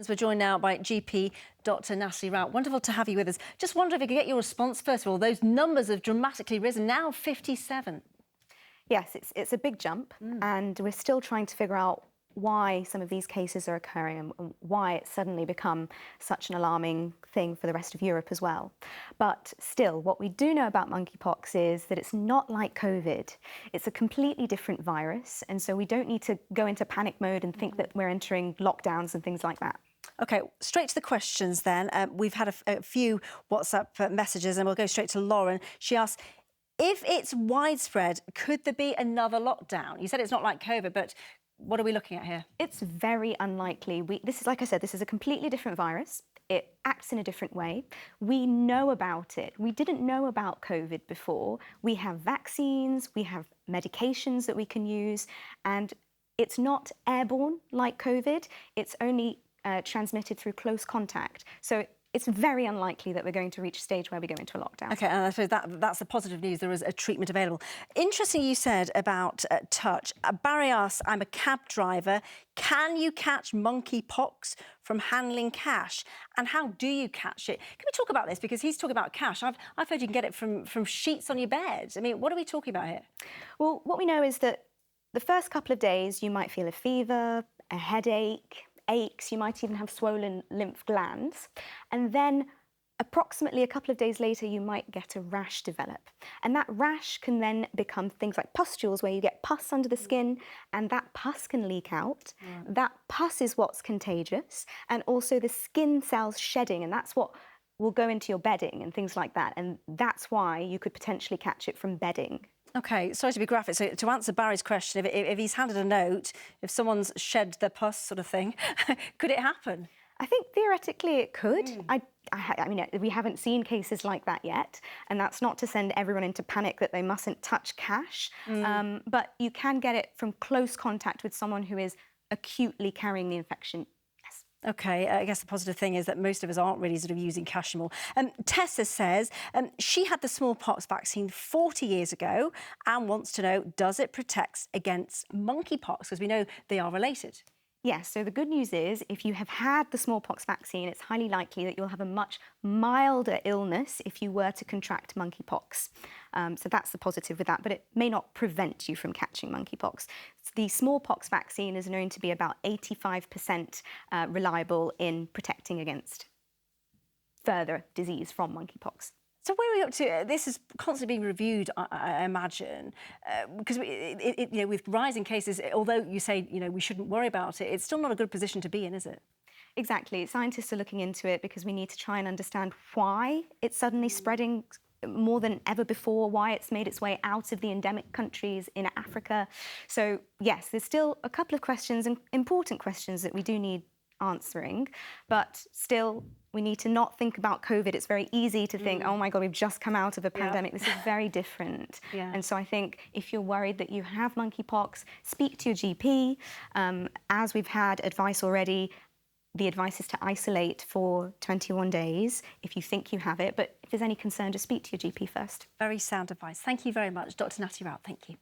We're joined now by GP Dr. Natalie Rout. Wonderful to have you with us. Just wonder if we could get your response first of all. Those numbers have dramatically risen, now 57. Yes, it's a big jump, and we're still trying to figure out why some of these cases are occurring and why it's suddenly become such an alarming thing for the rest of Europe as well. But still, what we do know about monkeypox is that it's not like COVID. It's a completely different virus, and so we don't need to go into panic mode and think that we're entering lockdowns and things like that. OK, straight to the questions then. We've had a few WhatsApp messages and we'll go straight to Lauren. She asks, if it's widespread, could there be another lockdown? You said it's not like COVID, but what are we looking at here? It's very unlikely. This is, like I said, this is a completely different virus. It acts in a different way. We know about it. We didn't know about COVID before. We have vaccines, we have medications that we can use, and it's not airborne like COVID. It's only transmitted through close contact. So it's very unlikely that we're going to reach a stage where we go into a lockdown. OK, and I suppose that's the positive news. There is a treatment available. Interesting you said about touch. Barry asks, I'm a cab driver. Can you catch monkeypox from handling cash? And how do you catch it? Can we talk about this? Because he's talking about cash. I've heard you can get it from sheets on your bed. I mean, what are we talking about here? Well, what we know is that the first couple of days you might feel a fever, a headache, aches, you might even have swollen lymph glands, and then approximately a couple of days later you might get a rash develop, and that rash can then become things like pustules where you get pus under the skin, and that pus can leak out. That pus is what's contagious, and also the skin cells shedding, and that's what will go into your bedding and things like that, and that's why you could potentially catch it from bedding. OK, sorry to be graphic. So to answer Barry's question, if he's handed a note, if someone's shed their pus sort of thing, could it happen? I think theoretically it could. I mean, we haven't seen cases like that yet, and that's not to send everyone into panic that they mustn't touch cash, but you can get it from close contact with someone who is acutely carrying the infection. OK, I guess the positive thing is that most of us aren't really sort of using cash anymore. Tessa says she had the smallpox vaccine 40 years ago and wants to know, does it protect against monkeypox? Because we know they are related. Yes, so the good news is if you have had the smallpox vaccine, it's highly likely that you'll have a much milder illness if you were to contract monkeypox. So that's the positive with that, but it may not prevent you from catching monkeypox. The smallpox vaccine is known to be about 85% reliable in protecting against further disease from monkeypox. So where are we up to? This is constantly being reviewed, I imagine, because with rising cases, although you say we shouldn't worry about it, it's still not a good position to be in, is it? Exactly. Scientists are looking into it because we need to try and understand why it's suddenly spreading more than ever before, why it's made its way out of the endemic countries in Africa. So yes, there's still a couple of questions, and important questions, that we do need answering, but still we need to not think about COVID. It's very easy to think, oh my God, we've just come out of a pandemic. This is very different. And so I think if you're worried that you have monkeypox, speak to your GP. As we've had advice already, the advice is to isolate for 21 days if you think you have it. But if there's any concern, just speak to your GP first. Very sound advice. Thank you very much, Dr. Natalie Rout. Thank you.